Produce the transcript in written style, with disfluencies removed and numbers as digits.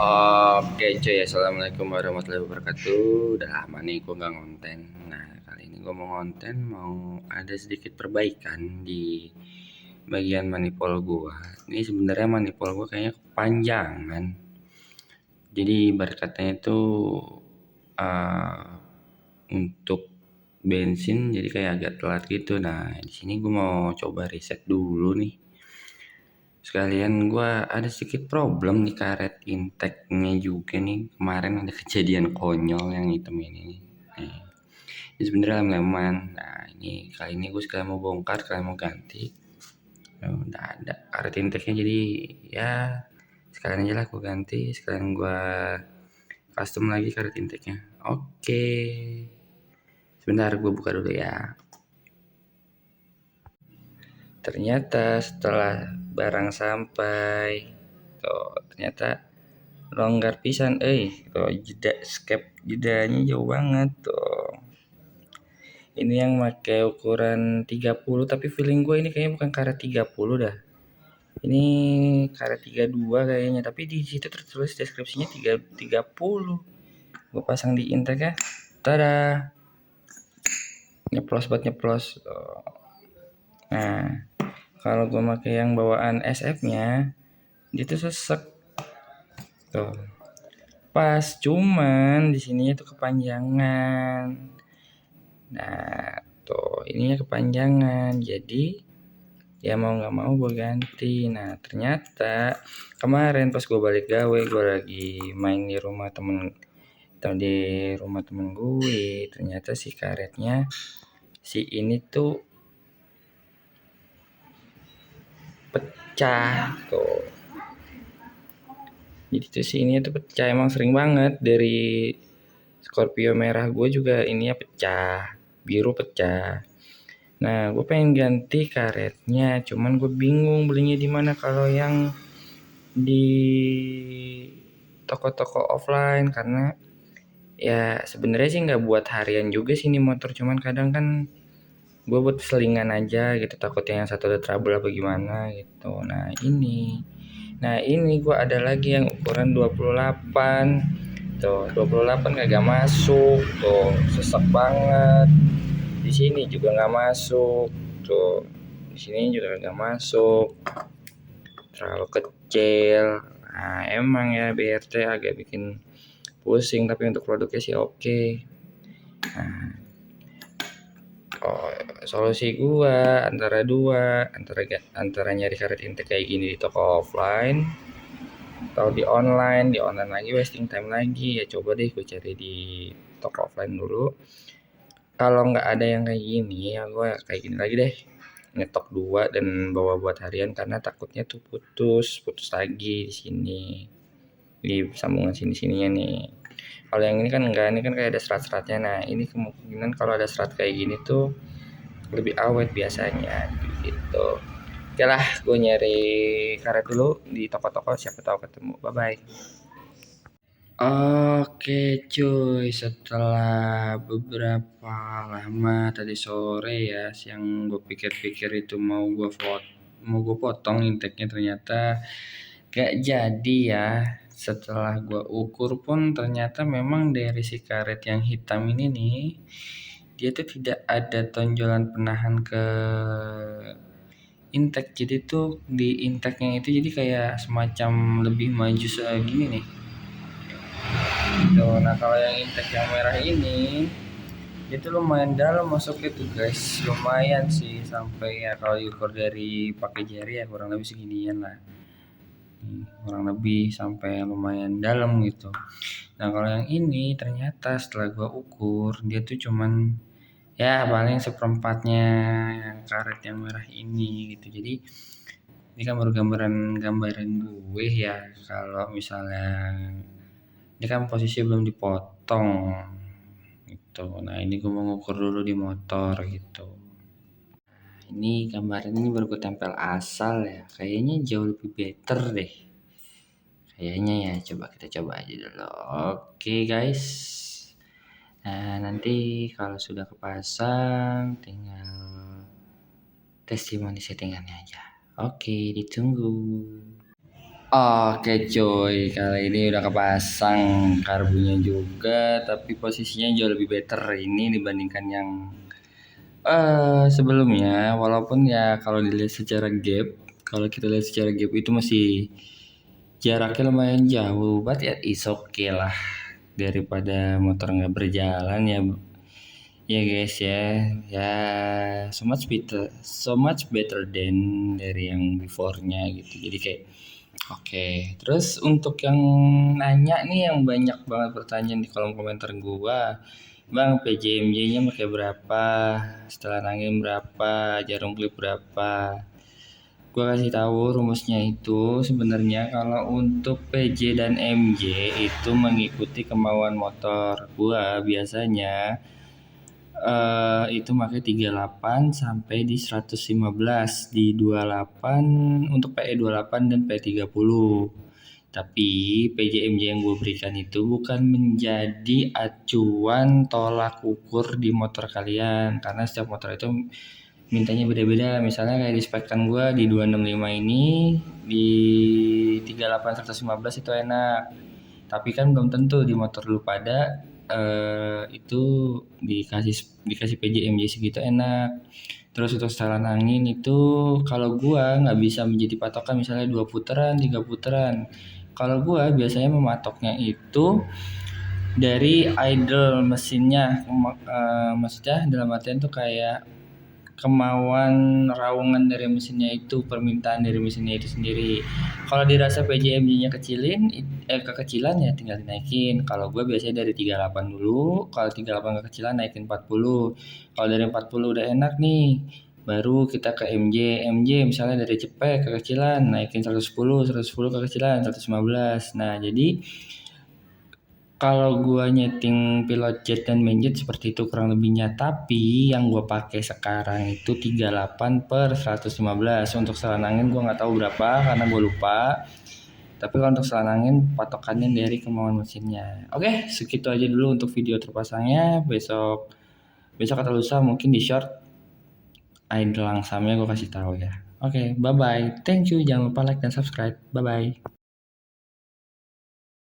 Oke cuy, assalamualaikum warahmatullahi wabarakatuh. Udah lama nih gue nggak ngonten. Nah kali ini gue mau ngonten, mau ada sedikit perbaikan di bagian manipul gue. Ini sebenarnya manipul gue kayaknya kepanjangan. Jadi ibarat katanya itu uh, untuk bensin jadi kayak agak telat gitu. Nah di sini gue mau coba reset dulu nih. Sekalian gue ada sedikit problem nih karet intake-nya juga nih. Kemarin ada kejadian konyol yang hitam ini nih. Ini sebenarnya lem-leman. Nah ini kali ini gue sekalian mau bongkar, sekalian mau ganti. Udah ada karet intake-nya, jadi ya sekalian aja lah gue ganti. Sekalian gue custom lagi karet intake-nya. Oke, sebentar gue buka dulu ya. Ternyata setelah barang sampai, tuh ternyata longgar pisan, tuh jeda skep, jedanya jauh banget tuh. Ini yang pakai ukuran 30, tapi feeling gue ini kayaknya bukan karet 30 dah. Ini karet 32 kayaknya, tapi di situ tertulis deskripsinya 30. Gue pasang di intake ya. Tada. Nyeplos buat nyeplos. Nah, kalau gue pakai yang bawaan SF-nya, dia tuh sesek. Tuh. Pas, cuman di sininya tuh kepanjangan. Nah, tuh ininya kepanjangan. Jadi ya mau nggak mau gue ganti. Nah ternyata kemarin pas gue balik gawe, gue lagi main di rumah temen gue, ternyata si karetnya si ini tuh pecah tuh. Jadi tuh si ini tuh pecah, emang sering banget dari Scorpio merah gue juga ininya pecah, biru pecah. Nah, gue pengen ganti karetnya, cuman gue bingung belinya di mana kalau yang di toko-toko offline, karena ya sebenarnya sih nggak buat harian juga sih ini motor, cuman kadang kan gue buat selingan aja gitu, takutnya yang satu ada trouble apa gimana gitu. Nah ini gue ada lagi yang ukuran 28 tuh, 28 kagak masuk tuh, sesek banget. Di sini juga nggak masuk tuh, di sini juga nggak masuk, terlalu kecil. Nah emang ya BRT agak bikin pusing, tapi untuk produknya sih oke. Nah, solusi gua antara nyari karet intake kayak gini di toko offline atau di online lagi wasting time lagi. Ya coba deh gue cari di toko offline dulu. Kalau nggak ada yang kayak gini, ya gue kayak gini lagi deh, nyetok 2 dan bawa buat harian, karena takutnya tuh putus lagi di sini, di sambungan sininya nih. Kalau yang ini kan enggak, ini kan kayak ada serat-seratnya. Nah ini kemungkinan kalau ada serat kayak gini tuh lebih awet biasanya gitu. Oke lah, gue nyari karet dulu di toko-toko, siapa tahu ketemu. Bye bye. Oke cuy, setelah beberapa lama tadi sore ya, siang gue pikir-pikir itu mau gue potong intake-nya, ternyata gak jadi ya. Setelah gue ukur pun ternyata memang dari si karet yang hitam ini nih, dia tuh tidak ada tonjolan penahan ke intake. Jadi tuh di intake-nya itu jadi kayak semacam lebih maju segini nih. Gitu. Nah kalau yang intake yang merah ini itu lumayan dalam masuknya tuh guys, lumayan sih, sampai ya kalau diukur dari pakai jari ya kurang lebih seginian lah, kurang lebih sampai lumayan dalam gitu. Nah kalau yang ini ternyata setelah gua ukur dia tuh cuman ya paling seperempatnya yang karet yang merah ini gitu. Jadi ini kan baru gambaran gue ya, kalau misalnya ini kan posisi belum dipotong gitu. Nah ini gue mau ngukur dulu di motor gitu. Ini gambaran ini baru gue tempel asal ya, kayaknya jauh lebih better deh kayaknya ya. Coba kita coba aja dulu. Oke guys, nah nanti kalau sudah kepasang tinggal testimoni settingannya aja. Oke, ditunggu. Oke cuy, kali ini udah kepasang karbunya juga, tapi posisinya jauh lebih better ini dibandingkan yang sebelumnya. Walaupun ya kalau dilihat secara gap, kalau kita lihat secara gap itu masih jaraknya lumayan jauh, berarti ya is okay lah daripada motor nggak berjalan ya. Ya guys ya, ya so much better than dari yang before-nya gitu. Jadi kayak oke. Terus untuk yang nanya nih, yang banyak banget pertanyaan di kolom komentar gua, Bang, PJMJ-nya pakai berapa? Setelan angin berapa? Jarum klip berapa? Gua kasih tahu rumusnya itu sebenarnya kalau untuk PJ dan MJ itu mengikuti kemauan motor. Gua biasanya itu pakai 38 sampai di 115 di 28 untuk PE 28 dan PE 30. Tapi PJMJ yang gue berikan itu bukan menjadi acuan tolak ukur di motor kalian, karena setiap motor itu mintanya beda-beda. Misalnya kayak di spekan gue di 265 ini di 38 115 itu enak. Tapi kan belum tentu di motor lu pada itu dikasih PJMJ segitu enak. Terus untuk setelan angin itu kalau gua nggak bisa menjadi patokan misalnya 2 putaran, 3 putaran. Kalau gua biasanya mematoknya itu dari idle mesinnya, maksudnya dalam artian tuh kayak kemauan raungan dari mesinnya itu, permintaan dari mesinnya itu sendiri. Kalau dirasa PJMJ-nya kekecilan ya tinggal dinaikin. Kalau gue biasanya dari 38 dulu, kalau 38 kekecilan naikin 40. Kalau dari 40 udah enak nih, baru kita ke MJ. MJ misalnya dari cepet kekecilan naikin 110, 110 kekecilan 115. Nah, jadi kalau gua nyeting pilot jet dan main jet seperti itu kurang lebihnya, tapi yang gua pakai sekarang itu 38 per 115. Untuk selang angin gua nggak tahu berapa karena gua lupa. Tapi kalau untuk selang angin patokannya dari kemauan mesinnya. Oke, segitu aja dulu untuk video terpasangnya. Besok atau lusa mungkin di short idle langsamnya gua kasih tahu ya. Oke, bye bye. Thank you. Jangan lupa like dan subscribe. Bye bye.